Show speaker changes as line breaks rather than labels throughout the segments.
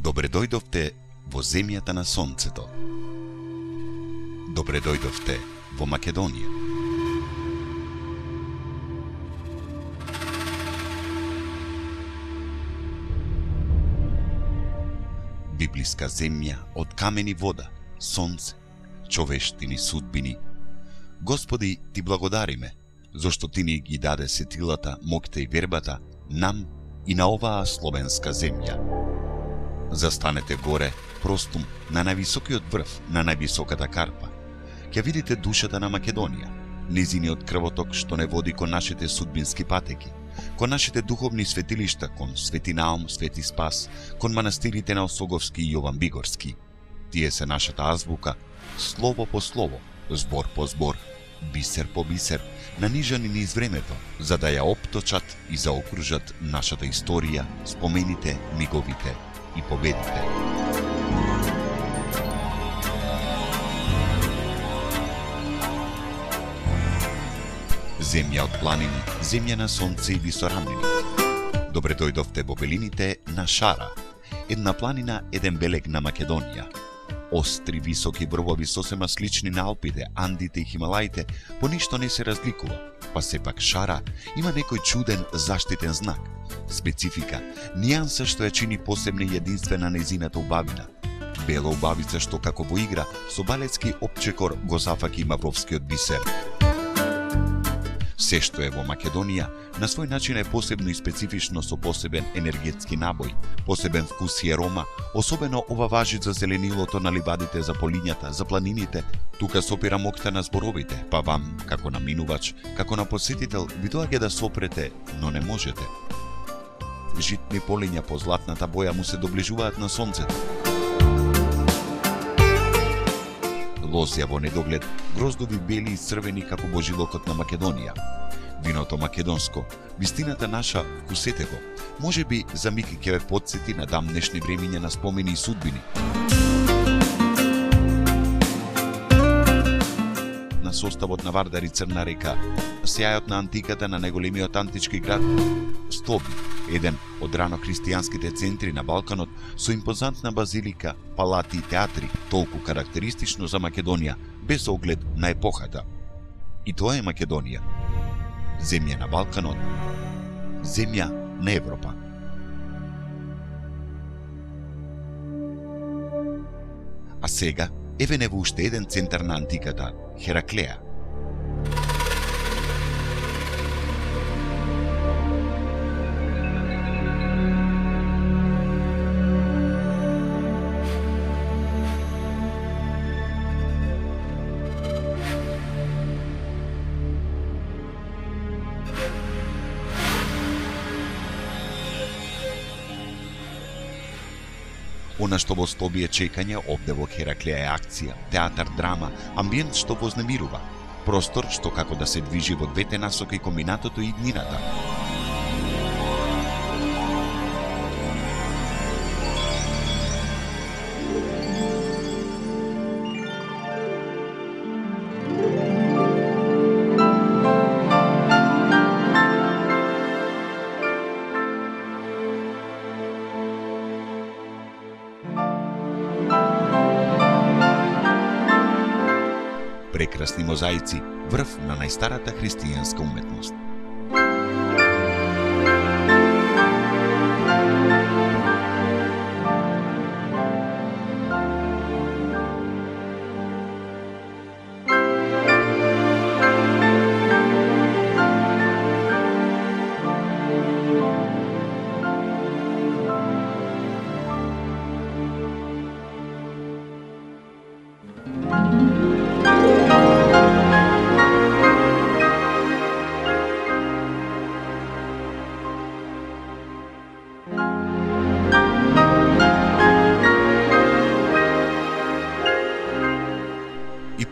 Добре дојдовте во земјата на сонцето. Добре дојдовте во Македонија. Библиска земја од камени вода, сонце, човештини судбини. Господи, ти благодариме, зашто ти ни ги даде сетилата, моќта и вербата нам и на оваа словенска земја. Застанете горе, простум, на највисокиот врв, на највисоката карпа. Ќе видите душата на Македонија, низиниот крвоток што не води кон нашите судбински патеки, кон нашите духовни светилишта, кон Свети Наум, Свети Спас, кон манастирите на Осоговски и Јован Бигорски. Тие се нашата азбука, слово по слово, збор по збор, бисер по бисер, нанижани низ времето, за да ја опточат и заокружат нашата историја, спомените, миговите и победите. Земја од планини, земја на сонце и висорамнини. Добре дојдовте во белините на Шара, една планина, еден белег на Македонија. Остри, високи врвови сосема слични на Алпите, Андите и Хималаите, по ништо не се разликува, па сепак Шара има некој чуден заштитен знак, специфика, нијанса што ја чини посебна и единствена нејзината убавина. Бела убавица што како во игра со балетски опчекор го зафаќа мавровскиот бисер. Се што е во Македонија, на свој начин е посебно и специфично со посебен енергетски набој, посебен вкус и арома, особено ова важи за зеленилото на ливадите, за полињата, за планините. Тука сопира моќта на зборовите, па вам, како на минувач, како на посетител, ви доаѓа да сопрете, но не можете. Житни полиња по златната боја му се доближуваат на сонцето. Лозја во недоглед, гроздови бели и црвени како божилокот на Македонија. Виното македонско, вистината наша, вкусете го. Може би за миг ќе ве потсети на дамнешни времиња на спомени и судбини. На составот на Вардар и Црна река, сеајот на антиката на најголемиот антички град, Стоби, еден од рано христијанските центри на Балканот, со импозантна базилика, палати и театри, толку карактеристично за Македонија, без оглед на епохата. И тоа е Македонија. Земја на Балканот, земја на Европа. А сега, еве не во уште еден центар на антиката, Хераклеја. Она што во Стоби е чекање, овде во Хераклеја е акција, театар, драма, амбиент што вознемирува, простор што како да се движи во двете насоки комбинатото и иднината. Прекрасни мозаици, врв на најстарата христијанска уметност.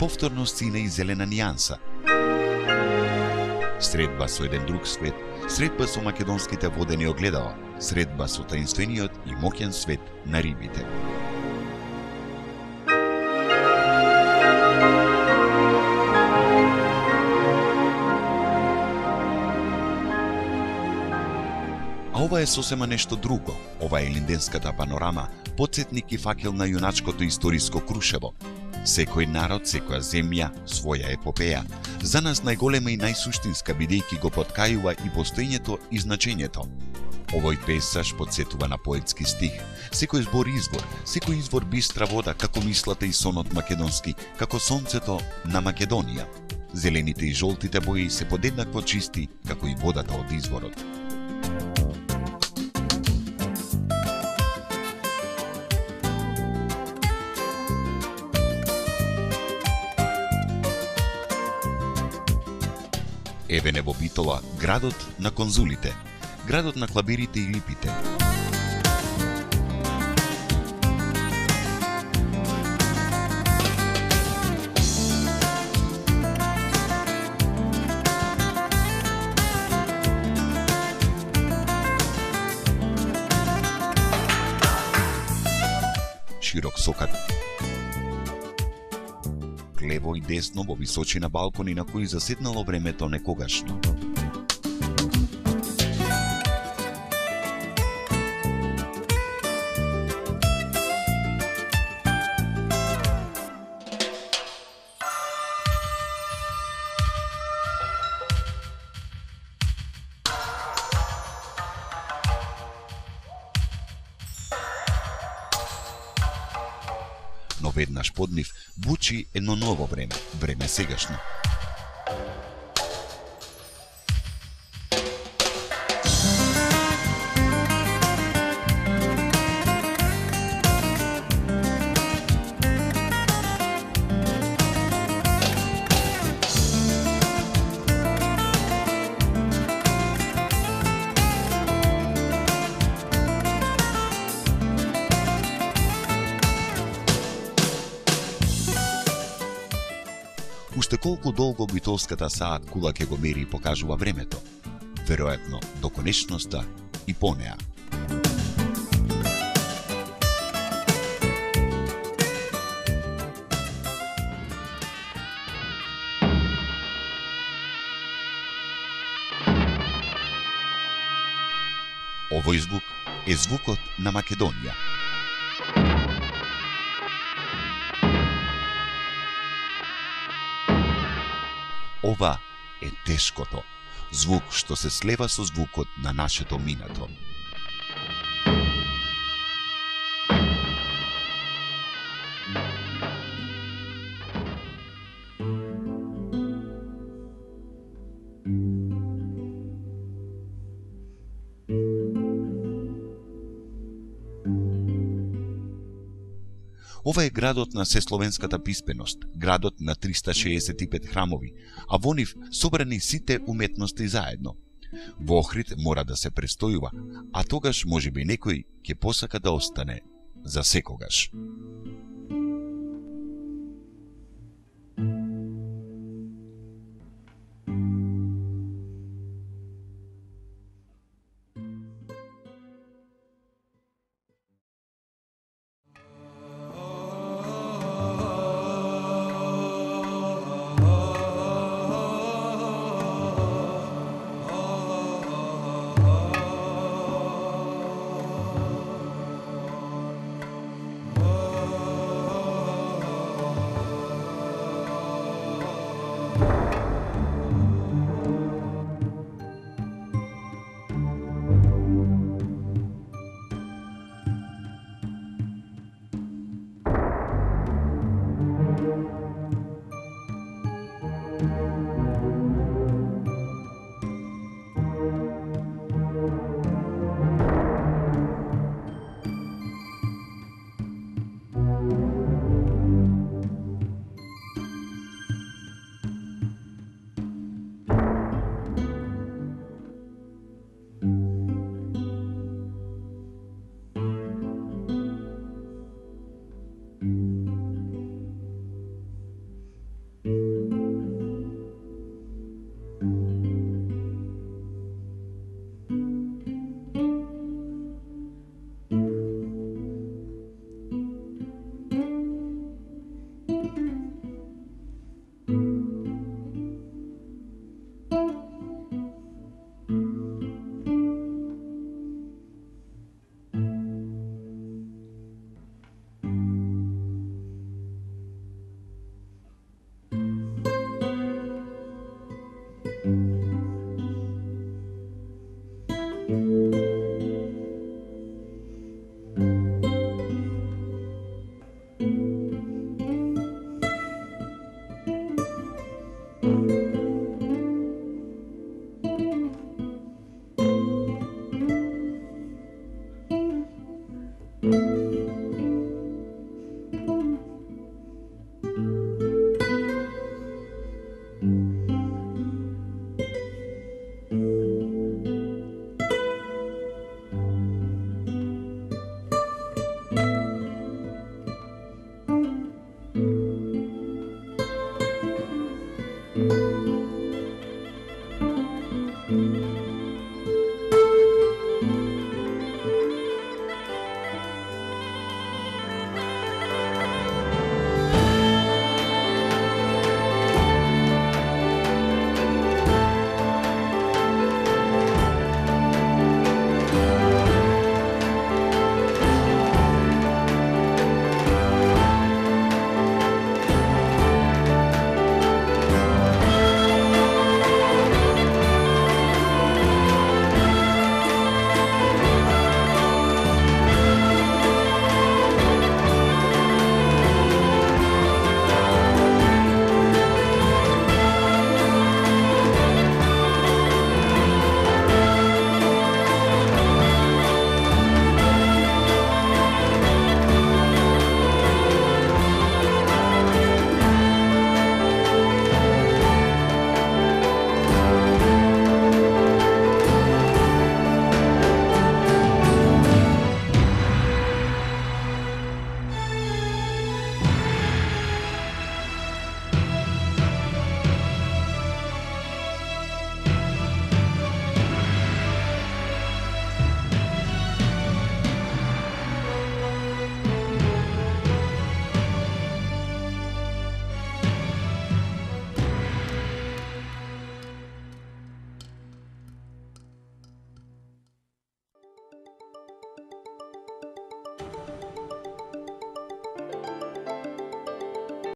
Повторно сине и зелена нијанса. Средба со еден друг свет, средба со македонските водени огледала, средба со таинствениот и моќен свет на рибите. А ова е сосема нешто друго. Ова е линденската панорама, потсетник и факел на јуначкото историско Крушево. Секој народ, секоја земја, своја епопеја. За нас најголема и најсуштинска, бидејќи го поткајува и постоењето и значењето. Овој песаж потсетува на поетски стих. Секој збор извор, секој извор бистра вода, како мислата и сонот македонски, како сонцето на Македонија. Зелените и жолтите бои се подеднакво чисти, како и водата од изворот. Еве во Битола, градот на конзулите, градот на клабирите и липите. Широк сокат, лево и десно во височина балкони на кои заседнало времето некогашно. Но веднаш под нив бучи едно ново време, време сегашно. Уште колку долго битолската саат кула ќе го мери и покажува времето, веројатно до конечноста и по неа. Овој звук е звукот на Македонија. Ова е тешкото, звук што се слева со звукот на нашето минато. Ова е градот на сесловенската писменост, градот на 365 храмови, а во нив собрани сите уметности заедно. Во Охрид мора да се престојува, а тогаш можеби некој ќе посака да остане за секогаш.